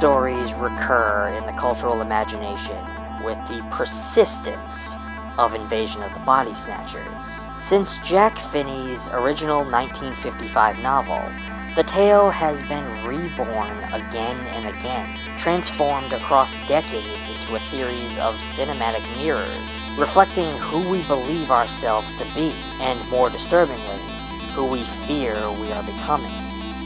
stories recur in the cultural imagination with the persistence of Invasion of the Body Snatchers. Since Jack Finney's original 1955 novel, the tale has been reborn again and again, transformed across decades into a series of cinematic mirrors, reflecting who we believe ourselves to be, and more disturbingly, who we fear we are becoming.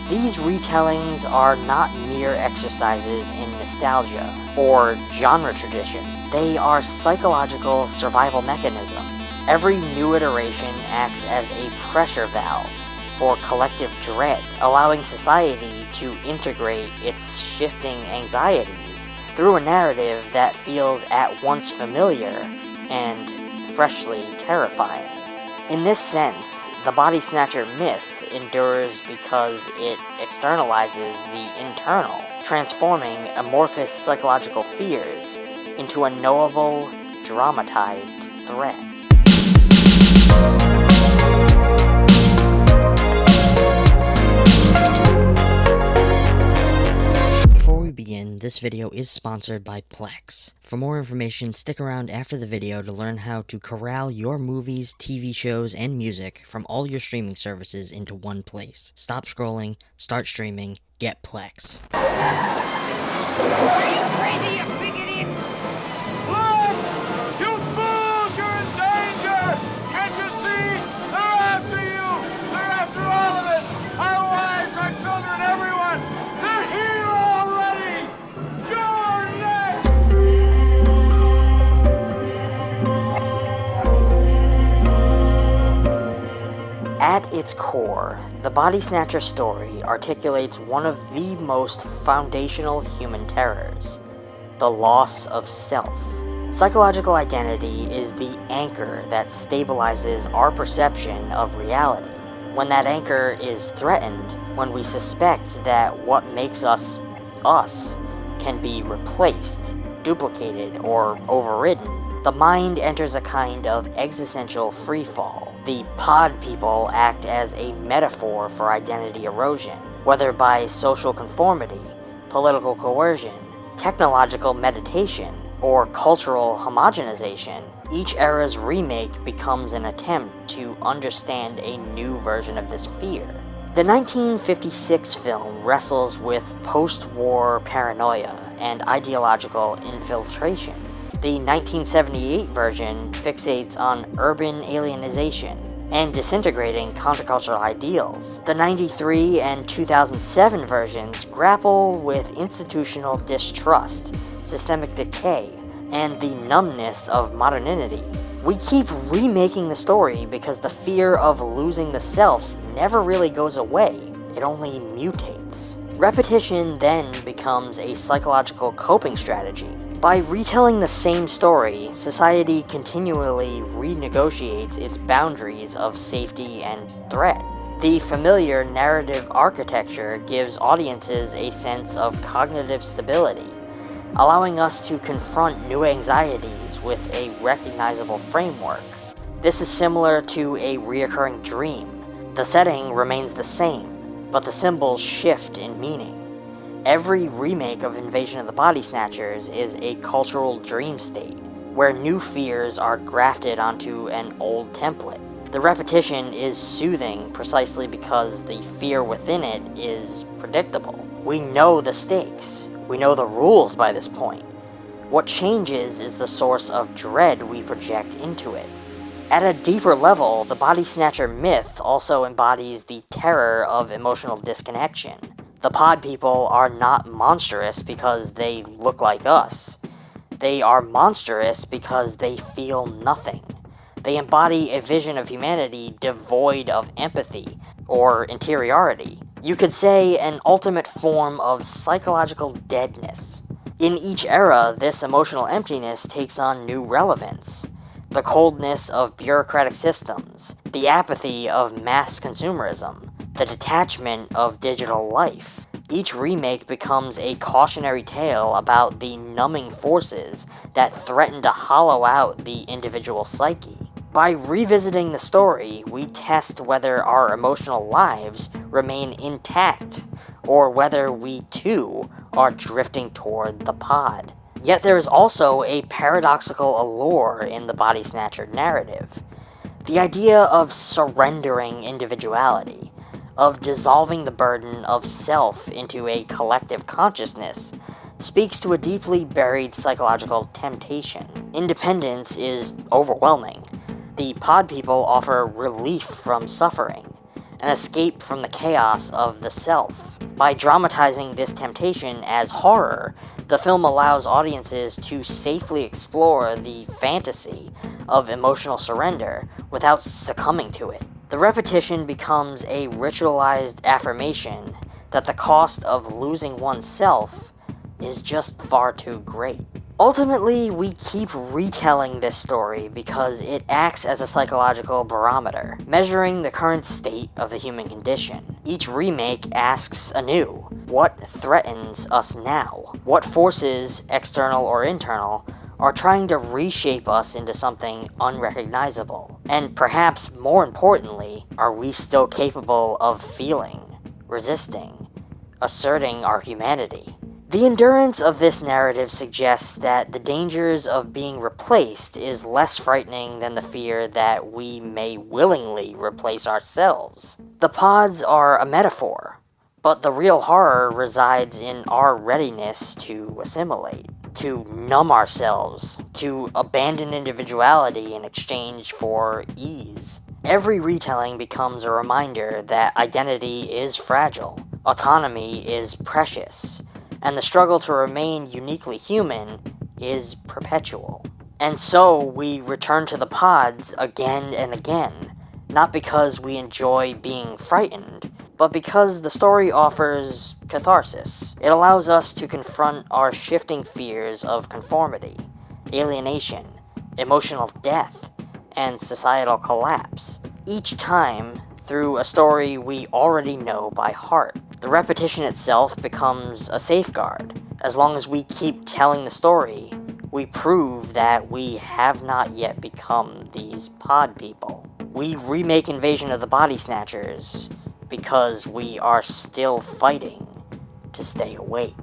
These retellings are not mere exercises in nostalgia or genre tradition. They are psychological survival mechanisms. Every new iteration acts as a pressure valve for collective dread, allowing society to integrate its shifting anxieties through a narrative that feels at once familiar and freshly terrifying. In this sense, the body snatcher myth endures because it externalizes the internal, transforming amorphous psychological fears into a knowable, dramatized threat. Before we begin, this video is sponsored by Plex. For more information, stick around after the video to learn how to corral your movies, TV shows, and music from all your streaming services into one place. Stop scrolling, start streaming, get Plex. Are you crazy, you big idiot? Look! You fools! You're in danger! Can't you see? They're after you! They're after all of us! Our wives, our children, everyone! They're here already! You're next! At its core, the Body Snatcher story articulates one of the most foundational human terrors: the loss of self. Psychological identity is the anchor that stabilizes our perception of reality. When that anchor is threatened, when we suspect that what makes us us can be replaced, duplicated, or overridden, the mind enters a kind of existential freefall. The pod people act as a metaphor for identity erosion, whether by social conformity, political coercion, technological meditation, or cultural homogenization. Each era's remake becomes an attempt to understand a new version of this fear. The 1956 film wrestles with post-war paranoia and ideological infiltration. The 1978 version fixates on urban alienization and disintegrating countercultural ideals. The 93 and 2007 versions grapple with institutional distrust, systemic decay, and the numbness of modernity. We keep remaking the story because the fear of losing the self never really goes away, it only mutates. Repetition then becomes a psychological coping strategy. By retelling the same story, society continually renegotiates its boundaries of safety and threat. The familiar narrative architecture gives audiences a sense of cognitive stability, allowing us to confront new anxieties with a recognizable framework. This is similar to a reoccurring dream. The setting remains the same, but the symbols shift in meaning. Every remake of Invasion of the Body Snatchers is a cultural dream state, where new fears are grafted onto an old template. The repetition is soothing precisely because the fear within it is predictable. We know the stakes. We know the rules by this point. What changes is the source of dread we project into it. At a deeper level, the Body Snatcher myth also embodies the terror of emotional disconnection. The pod people are not monstrous because they look like us. They are monstrous because they feel nothing. They embody a vision of humanity devoid of empathy or interiority. You could say an ultimate form of psychological deadness. In each era, this emotional emptiness takes on new relevance. The coldness of bureaucratic systems, the apathy of mass consumerism, the detachment of digital life. Each remake becomes a cautionary tale about the numbing forces that threaten to hollow out the individual psyche. By revisiting the story, we test whether our emotional lives remain intact or whether we too are drifting toward the pod. Yet there is also a paradoxical allure in the body snatcher narrative. The idea of surrendering individuality, of dissolving the burden of self into a collective consciousness, speaks to a deeply buried psychological temptation. Independence is overwhelming. The pod people offer relief from suffering, an escape from the chaos of the self. By dramatizing this temptation as horror, the film allows audiences to safely explore the fantasy of emotional surrender without succumbing to it. The repetition becomes a ritualized affirmation that the cost of losing oneself is just far too great. Ultimately, we keep retelling this story because it acts as a psychological barometer, measuring the current state of the human condition. Each remake asks anew, what threatens us now? What forces, external or internal, are trying to reshape us into something unrecognizable? And perhaps more importantly, are we still capable of feeling, resisting, asserting our humanity? The endurance of this narrative suggests that the dangers of being replaced is less frightening than the fear that we may willingly replace ourselves. The pods are a metaphor, but the real horror resides in our readiness to assimilate, to numb ourselves, to abandon individuality in exchange for ease. Every retelling becomes a reminder that identity is fragile, autonomy is precious, and the struggle to remain uniquely human is perpetual. And so we return to the pods again and again, not because we enjoy being frightened, but because the story offers catharsis. It allows us to confront our shifting fears of conformity, alienation, emotional death, and societal collapse, each time through a story we already know by heart. The repetition itself becomes a safeguard. As long as we keep telling the story, we prove that we have not yet become these pod people. We remake Invasion of the Body Snatchers because we are still fighting to stay awake.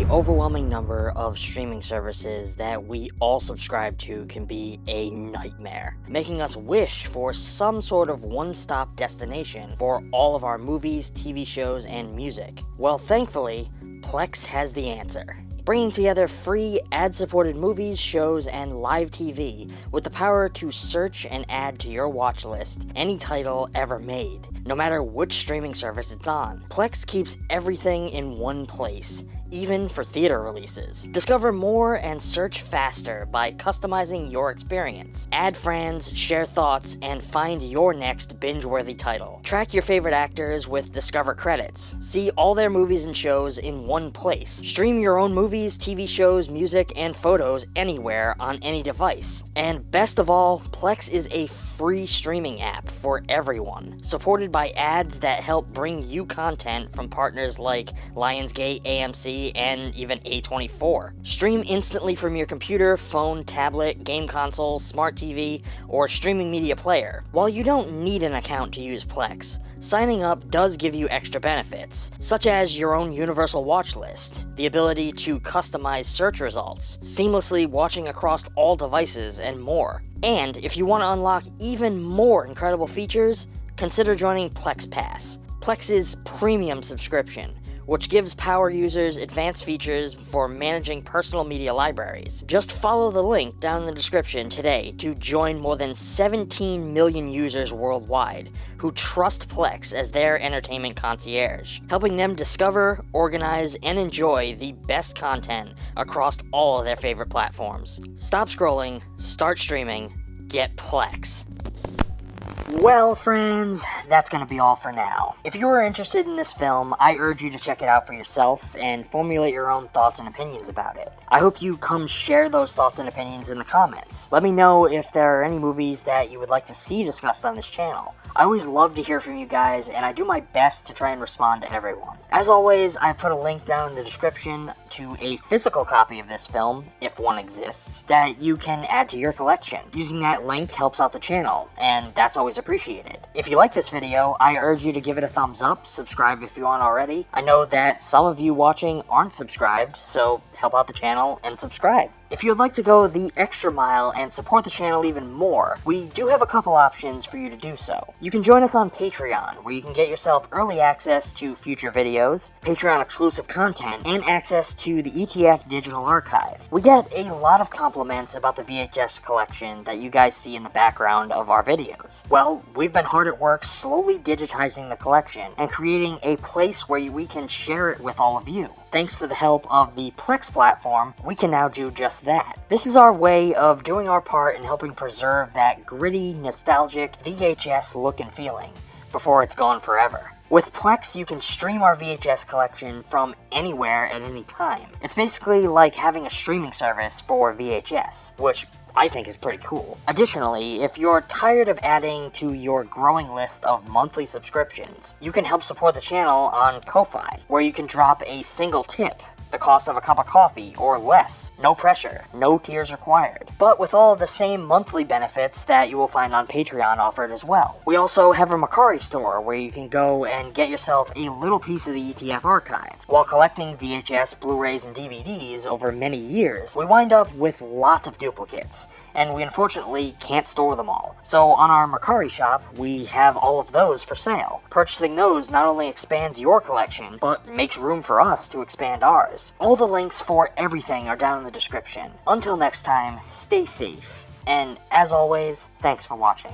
Overwhelming number of streaming services that we all subscribe to can be a nightmare, making us wish for some sort of one-stop destination for all of our movies, TV shows, and music. Well, thankfully, Plex has the answer, bringing together free ad-supported movies, shows, and live TV with the power to search and add to your watch list any title ever made, no matter which streaming service it's on. Plex keeps everything in one place, even for theater releases. Discover more and search faster by customizing your experience. Add friends, share thoughts, and find your next binge-worthy title. Track your favorite actors with Discover credits. See all their movies and shows in one place. Stream your own movies, TV shows, music, and photos anywhere on any device. And best of all, Plex is a free streaming app for everyone, supported by ads that help bring you content from partners like Lionsgate, AMC, and even A24. Stream instantly from your computer, phone, tablet, game console, smart TV, or streaming media player. While you don't need an account to use Plex, signing up does give you extra benefits, such as your own universal watch list, the ability to customize search results, seamlessly watching across all devices, and more. And if you want to unlock even more incredible features, consider joining Plex Pass, Plex's premium subscription, which gives power users advanced features for managing personal media libraries. Just follow the link down in the description today to join more than 17 million users worldwide who trust Plex as their entertainment concierge, helping them discover, organize, and enjoy the best content across all of their favorite platforms. Stop scrolling, start streaming, get Plex. Well, friends, that's gonna be all for now. If you are interested in this film, I urge you to check it out for yourself and formulate your own thoughts and opinions about it. I hope you come share those thoughts and opinions in the comments. Let me know if there are any movies that you would like to see discussed on this channel. I always love to hear from you guys, and I do my best to try and respond to everyone. As always, I put a link down in the description to a physical copy of this film, if one exists, that you can add to your collection. Using that link helps out the channel, and that's always appreciated. If you like this video, I urge you to give it a thumbs up, subscribe if you aren't already. I know that some of you watching aren't subscribed, so help out the channel and subscribe. If you'd like to go the extra mile and support the channel even more, we do have a couple options for you to do so. You can join us on Patreon, where you can get yourself early access to future videos, Patreon exclusive content, and access to the ETF Digital Archive. We get a lot of compliments about the VHS collection that you guys see in the background of our videos. Well, we've been hard at work slowly digitizing the collection and creating a place where we can share it with all of you. Thanks to the help of the Plex platform, we can now do just that. This is our way of doing our part in helping preserve that gritty, nostalgic VHS look and feeling before it's gone forever. With Plex, you can stream our VHS collection from anywhere at any time. It's basically like having a streaming service for VHS, which I think is pretty cool. Additionally, if you're tired of adding to your growing list of monthly subscriptions, you can help support the channel on Ko-Fi, where you can drop a single tip, the cost of a cup of coffee, or less. No pressure, no tiers required. But with all of the same monthly benefits that you will find on Patreon offered as well. We also have a Mercari store where you can go and get yourself a little piece of the ETF archive. While collecting VHS, Blu-rays, and DVDs over many years, we wind up with lots of duplicates, and we unfortunately can't store them all. So on our Mercari shop, we have all of those for sale. Purchasing those not only expands your collection, but makes room for us to expand ours. All the links for everything are down in the description. Until next time, stay safe, and as always, thanks for watching.